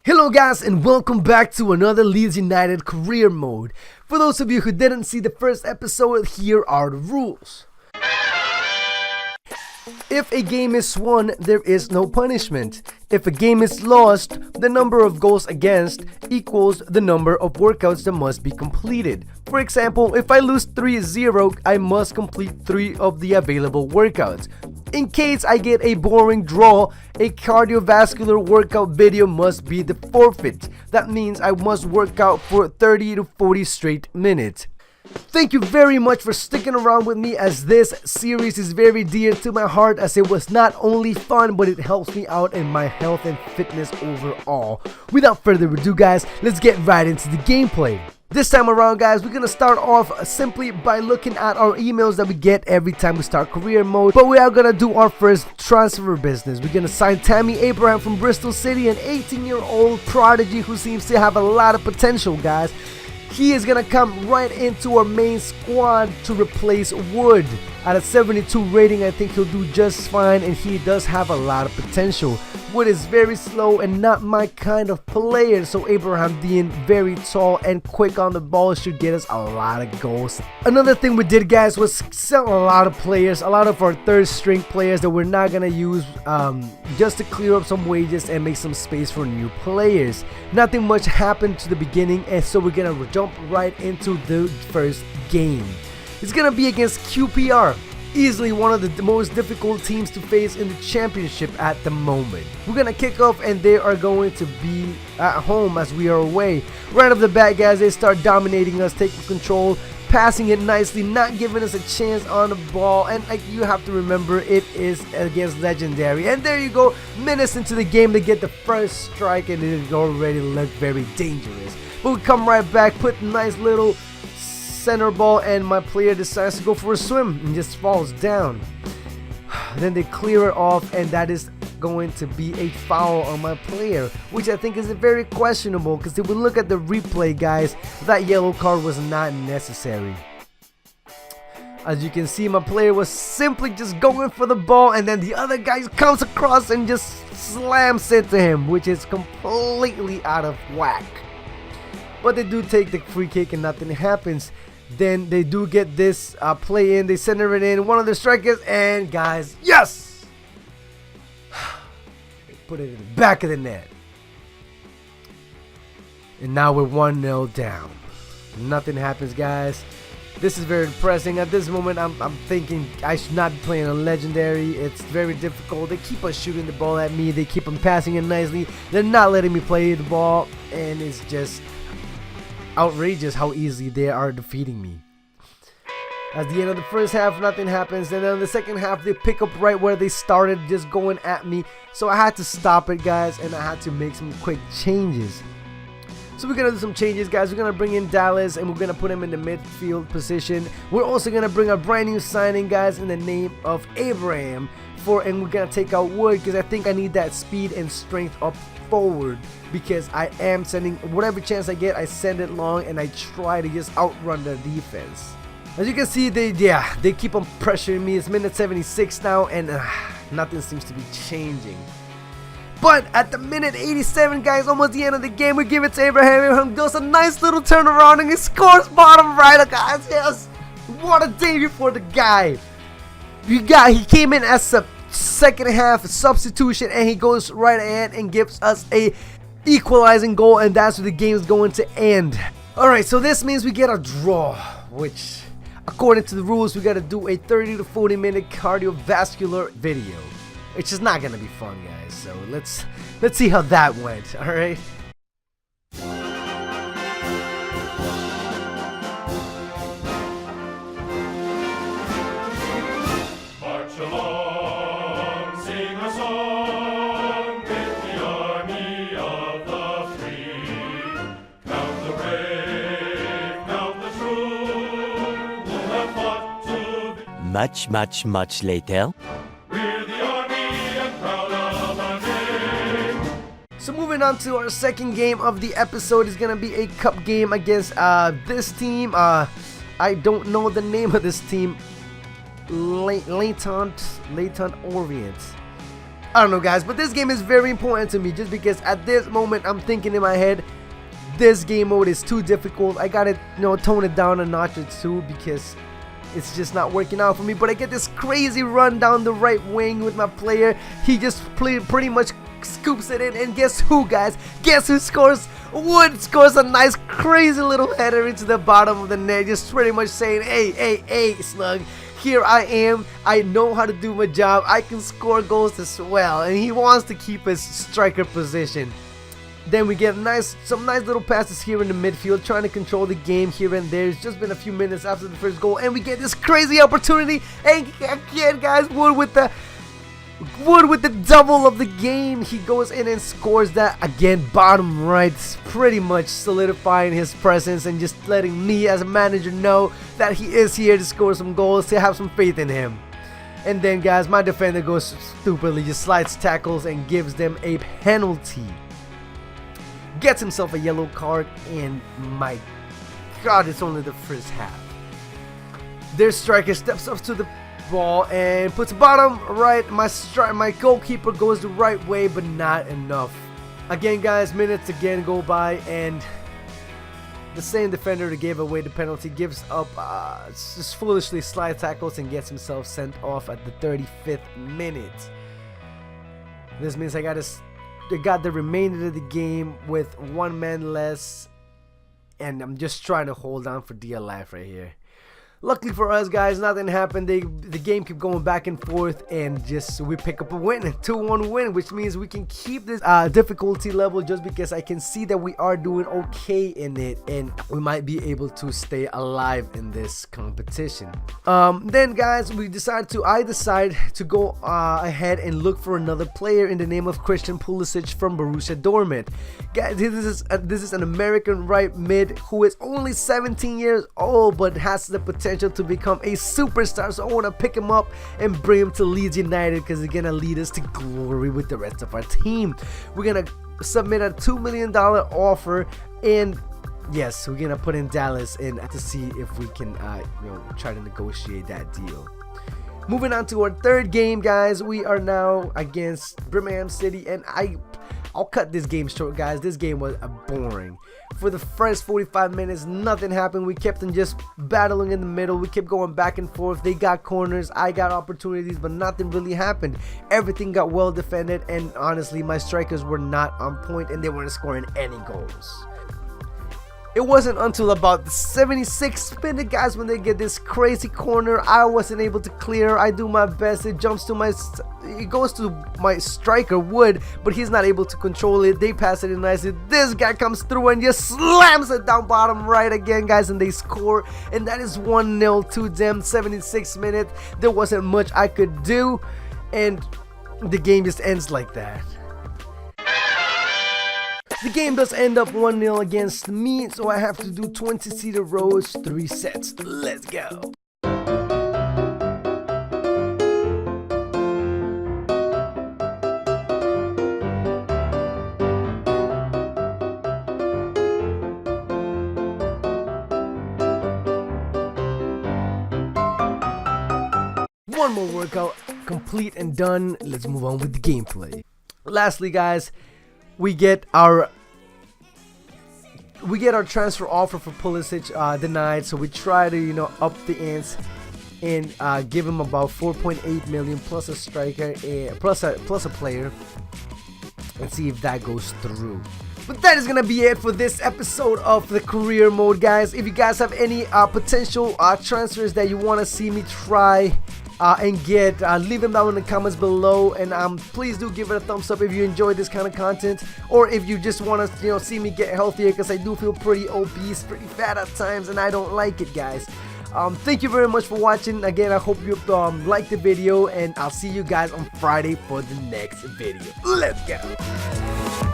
Hello guys, and welcome back to another Leeds United career mode. For those of you who didn't see the first episode, here are the rules. If a game is won, there is no punishment. If a game is lost, the number of goals against equals the number of workouts that must be completed. For example, if I lose 3-0, I must complete 3 of the available workouts. In case I get a boring draw, a cardiovascular workout video must be the forfeit. That means I must work out for 30 to 40 straight minutes. Thank you very much for sticking around with me, as this series is very dear to my heart, as it was not only fun but it helps me out in my health and fitness overall. Without further ado guys, let's get right into the gameplay. This time around guys, we're gonna start off simply by looking at our emails that we get every time we start career mode, but we are gonna do our first transfer business. We're gonna sign Tammy Abraham from Bristol City, an 18-year-old prodigy who seems to have a lot of potential guys. He is gonna come right into our main squad to replace Wood. At a 72 rating, I think he'll do just fine, and he does have a lot of potential. Wood is very slow and not my kind of player, so Abraham being very tall and quick on the ball should get us a lot of goals. Another thing we did guys was sell a lot of players, a lot of our third string players that we're not gonna use, just to clear up some wages and make some space for new players. Nothing much happened to the beginning, and so we're gonna jump right into the first game. It's gonna be against QPR, easily one of the most difficult teams to face in the championship at the moment. We're gonna kick off and they are going to be at home as we are away. Right off the bat guys, they start dominating us, taking control, passing it nicely, not giving us a chance on the ball, and like you have to remember, it is against Legendary. And there you go, minutes into the game they get the first strike and it already looked very dangerous. But we come right back, put nice little center ball, and my player decides to go for a swim and just falls down. Then they clear it off, and that is going to be a foul on my player, which I think is very questionable, because if we look at the replay guys, that yellow card was not necessary. As you can see, my player was simply just going for the ball, and then the other guy comes across and just slams it to him, which is completely out of whack. But they do take the free kick and nothing happens. Then they do get this play in, they center it in, one of the strikers, and guys, yes! They put it in the back of the net. And now we're 1-0 down. Nothing happens guys. This is very depressing. At this moment I'm thinking I should not be playing a Legendary. It's very difficult. They keep on shooting the ball at me, they keep on passing it nicely, they're not letting me play the ball, and it's just outrageous how easily they are defeating me. At the end of the first half, nothing happens, and then in the second half they pick up right where they started, just going at me. So I had to stop it guys, and I had to make some quick changes. So we're gonna do some changes guys. We're gonna bring in Dallas and we're gonna put him in the midfield position. We're also gonna bring a brand new signing guys in the name of Abraham, and we're gonna take out Wood, because I think I need that speed and strength up forward, because I am sending whatever chance I get, I send it long and I try to just outrun the defense. As you can see, they keep on pressuring me. It's minute 76 now, and nothing seems to be changing. But at the minute 87 guys, almost the end of the game, we give it to Abraham. Abraham does a nice little turnaround and he scores bottom right guys. Yes, what a debut for the guy. He came in as a second half substitution, and he goes right ahead and gives us a equalizing goal, and that's where the game is going to end. Alright, so this means we get a draw, which according to the rules we got to do a 30 to 40 minute cardiovascular video, which is not gonna be fun guys. So let's see how that went. Alright, Much later. We're the army and proud of our name. so moving on to our second game of the episode is gonna be a cup game against this team. I don't know the name of this team. Leighton Orient. I don't know, guys, but this game is very important to me just because at this moment I'm thinking in my head, this game mode is too difficult. I gotta, tone it down a notch or two because it's just not working out for me. But I get this crazy run down the right wing with my player. He just pretty much scoops it in, and guess who, guys? Guess who scores? Wood scores a nice crazy little header into the bottom of the net, just pretty much saying, hey, Snug, here I am. I know how to do my job. I can score goals as well. And he wants to keep his striker position. Then we get some nice little passes here in the midfield, trying to control the game here and there. It's just been a few minutes after the first goal, and we get this crazy opportunity. And again, guys, Wood with the double of the game. He goes in and scores that again, bottom right, pretty much solidifying his presence and just letting me as a manager know that he is here to score some goals, to have some faith in him. And then, guys, my defender goes stupidly, just slides tackles and gives them a penalty. Gets himself a yellow card, and my God, it's only the first half. Their striker steps up to the ball and puts bottom right. My goalkeeper goes the right way, but not enough. Again, guys, minutes again go by, and the same defender that gave away the penalty gives up, just foolishly slide tackles and gets himself sent off at the 35th minute. This means I got the remainder of the game with one man less, and I'm just trying to hold on for dear life right here. Luckily for us, guys, nothing happened. The game kept going back and forth, and just we pick up a win, a 2-1 win, which means we can keep this difficulty level just because I can see that we are doing okay in it, and we might be able to stay alive in this competition. Then, guys, I decide to go ahead and look for another player in the name of Christian Pulisic from Borussia Dortmund. Guys, this is an American right mid who is only 17 years old but has the potential to become a superstar, so I want to pick him up and bring him to Leeds United because he's gonna lead us to glory with the rest of our team. We're gonna submit a $2 million offer, and yes, we're gonna put in Dallas in to see if we can try to negotiate that deal. Moving on to our third game, guys, we are now against Birmingham City, and I'll cut this game short, guys. This game was boring. For the first 45 minutes, nothing happened. We kept them just battling in the middle. We kept going back and forth. They got corners, I got opportunities, but nothing really happened. Everything got well defended, and honestly, my strikers were not on point, and they weren't scoring any goals. It wasn't until about the 76th minute, guys, when they get this crazy corner. I wasn't able to clear. I do my best. It goes to my striker, Wood, but he's not able to control it. They pass it in nicely. This guy comes through and just slams it down bottom right again, guys, and they score. And that is 1-0 to them. 76th minute. There wasn't much I could do, and the game just ends like that. The game does end up 1-0 against me, so I have to do 20-seater rows, 3 sets. Let's go. One more workout complete and done. Let's move on with the gameplay. Lastly, guys, we get our transfer offer for Pulisic denied, so we try to up the ante and give him about 4.8 million plus a striker, plus a player, and see if that goes through. But that is gonna be it for this episode of the career mode, guys. If you guys have any potential transfers that you want to see me try and get, leave them down in the comments below, and please do give it a thumbs up if you enjoy this kind of content, or if you just want to see me get healthier, because I do feel pretty obese, pretty fat at times, and I don't like it, guys. Thank you very much for watching. Again, I hope you liked the video, and I'll see you guys on Friday for the next video. Let's go.